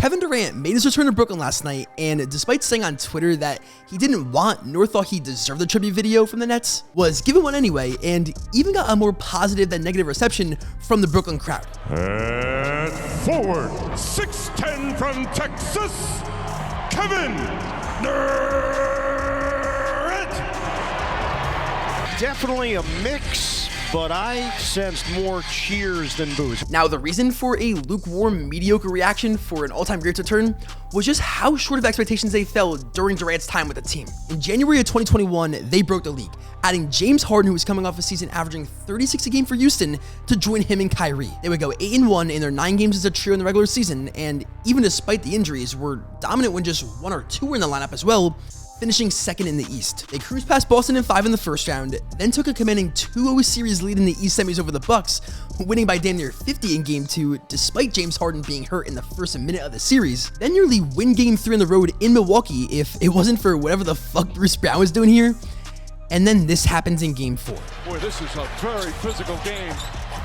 Kevin Durant made his return to Brooklyn last night, and despite saying on Twitter that he didn't want nor thought he deserved the tribute video from the Nets, was given one anyway, and even got a more positive than negative reception from the Brooklyn crowd. And forward, 6'10" from Texas, Kevin Durant. Definitely a mix, but I sensed more cheers than boos. Now, the reason for a lukewarm, mediocre reaction for an all-time great's return was just how short of expectations they fell during Durant's time with the team. In January of 2021, they broke the league, adding James Harden, who was coming off a season averaging 36 a game for Houston, to join him and Kyrie. They would go 8-1 in their 9 games as a trio in the regular season, and even despite the injuries, were dominant when just 1 or 2 were in the lineup as well, finishing second in the East. They cruised past Boston in 5 in the first round, then took a commanding 2-0 series lead in the East semis over the Bucks, winning by damn near 50 in Game 2, despite James Harden being hurt in the first minute of the series. Then nearly win Game 3 on the road in Milwaukee if it wasn't for whatever the fuck Bruce Brown was doing here. And then this happens in Game 4. Boy, this is a very physical game.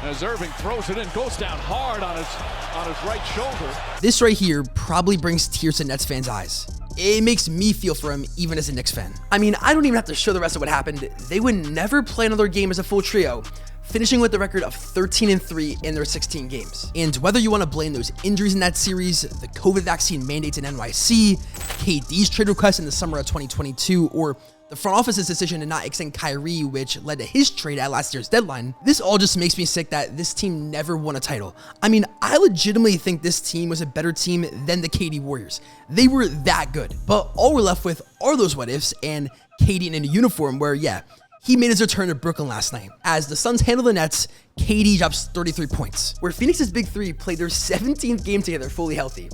As Irving throws it in, goes down hard on his right shoulder. This right here probably brings tears to Nets fans' eyes. It makes me feel for him, even as a Knicks fan. I mean, I don't even have to show the rest of what happened. They would never play another game as a full trio, finishing with the record of 13-3 in their 16 games. And whether you want to blame those injuries in that series, the COVID vaccine mandates in NYC, KD's trade request in the summer of 2022, or the front office's decision to not extend Kyrie, which led to his trade at last year's deadline, this all just makes me sick that this team never won a title. I mean, I legitimately think this team was a better team than the KD Warriors. They were that good. But all we're left with are those what ifs and KD in a uniform where, yeah, he made his return to Brooklyn last night. As the Suns handle the Nets, KD drops 33 points, where Phoenix's Big Three played their 17th game together fully healthy.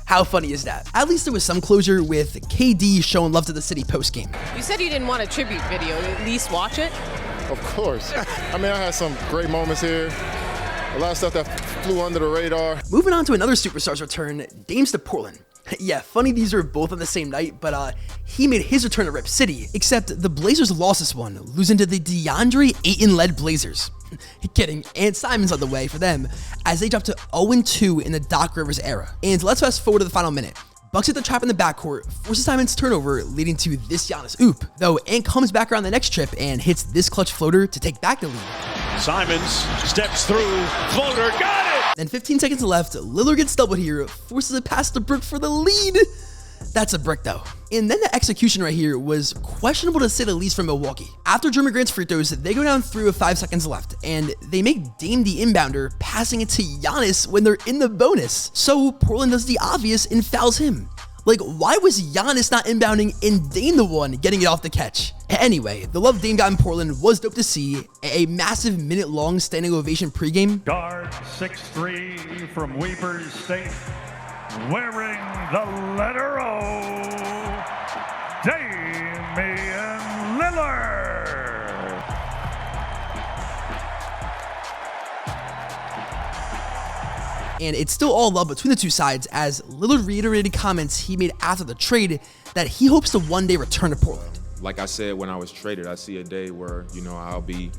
How funny is that? At least there was some closure with KD showing love to the city post-game. You said you didn't want a tribute video. At least watch it? Of course. I mean, I had some great moments here. A lot of stuff that flew under the radar. Moving on to another superstar's return, Dame's to Portland. Yeah, funny these were both on the same night, but he made his return to Rip City, except the Blazers lost this one, losing to the DeAndre Ayton-led Blazers. Kidding, and Simon's on the way for them, as they dropped to 0-2 in the Doc Rivers era. And let's fast forward to the final minute. Bucks hit the trap in the backcourt, forces Simon's turnover, leading to this Giannis oop. Though Ant comes back around the next trip and hits this clutch floater to take back the lead. Simons steps through, floater, got it! Then 15 seconds left, Lillard gets doubled here, forces it past the brick for the lead. That's a brick though. And then the execution right here was questionable to say the least from Milwaukee. After Jeremy Grant's free throws, they go down 3 with 5 seconds left, and they make Dame the inbounder, passing it to Giannis when they're in the bonus. So Portland does the obvious and fouls him. Like, why was Giannis not inbounding and Dame the one getting it off the catch? Anyway, the love Dame got in Portland was dope to see. A massive minute-long standing ovation pregame. Guard 6'3" from Weber State, wearing the letter O, Damian Lillard. And it's still all love between the two sides, as Lillard reiterated comments he made after the trade that he hopes to one day return to Portland. Like I said, when I was traded, I see a day where, I'll be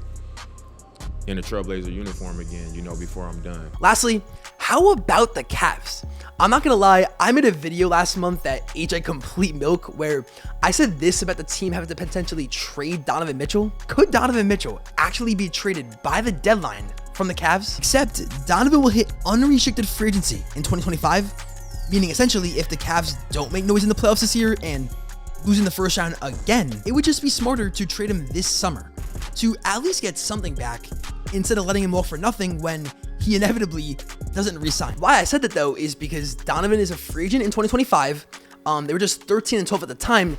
in a Trailblazer uniform again, before I'm done. Lastly, how about the Cavs? I'm not gonna lie, I made a video last month at HI Complete Milk where I said this about the team having to potentially trade Donovan Mitchell. Could Donovan Mitchell actually be traded by the deadline from the Cavs? Except Donovan will hit unrestricted free agency in 2025, meaning essentially if the Cavs don't make noise in the playoffs this year and lose in the first round again, it would just be smarter to trade him this summer to at least get something back instead of letting him walk for nothing when he inevitably doesn't re-sign. Why I said that though is because Donovan is a free agent in 2025. They were just 13 and 12 at the time,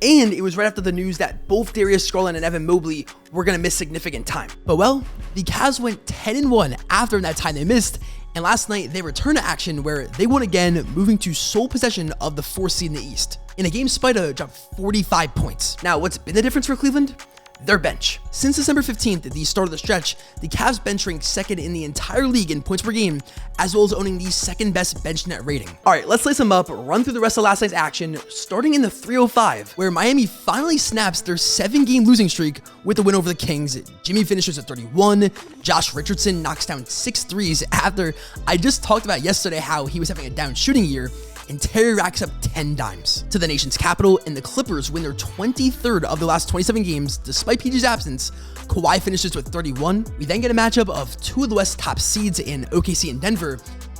and it was right after the news that both Darius Garland and Evan Mobley were gonna miss significant time. But well, the Cavs went 10-1 after that time they missed, and last night they returned to action where they won again, moving to sole possession of the 4th seed in the East. In a game, Spida dropped 45 points. Now, what's been the difference for Cleveland? their bench. Since December 15th, the start of the stretch, the Cavs bench ranked second in the entire league in points per game, as well as owning the second best bench net rating. All right, let's lace them up, run through the rest of last night's action, starting in the 305, where Miami finally snaps their 7-game losing streak with the win over the Kings. Jimmy finishes at 31, Josh Richardson knocks down 6 threes after I just talked about yesterday how he was having a down shooting year, and Terry racks up 10 dimes. To the nation's capital, and the Clippers win their 23rd of the last 27 games despite PG's absence. Kawhi finishes with 31. We then get a matchup of 2 of the West's top seeds in OKC and Denver,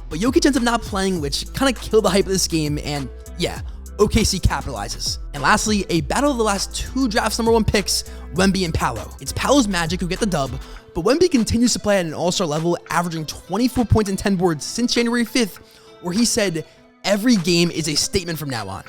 but Jokic ends up not playing, which kind of killed the hype of this game, and yeah, OKC capitalizes. And lastly, a battle of the last 2 drafts #1 picks, Wemby and Paolo. It's Paolo's Magic who get the dub, but Wemby continues to play at an all-star level, averaging 24 points and 10 boards since January 5th, where he said, "Every game is a statement from now on."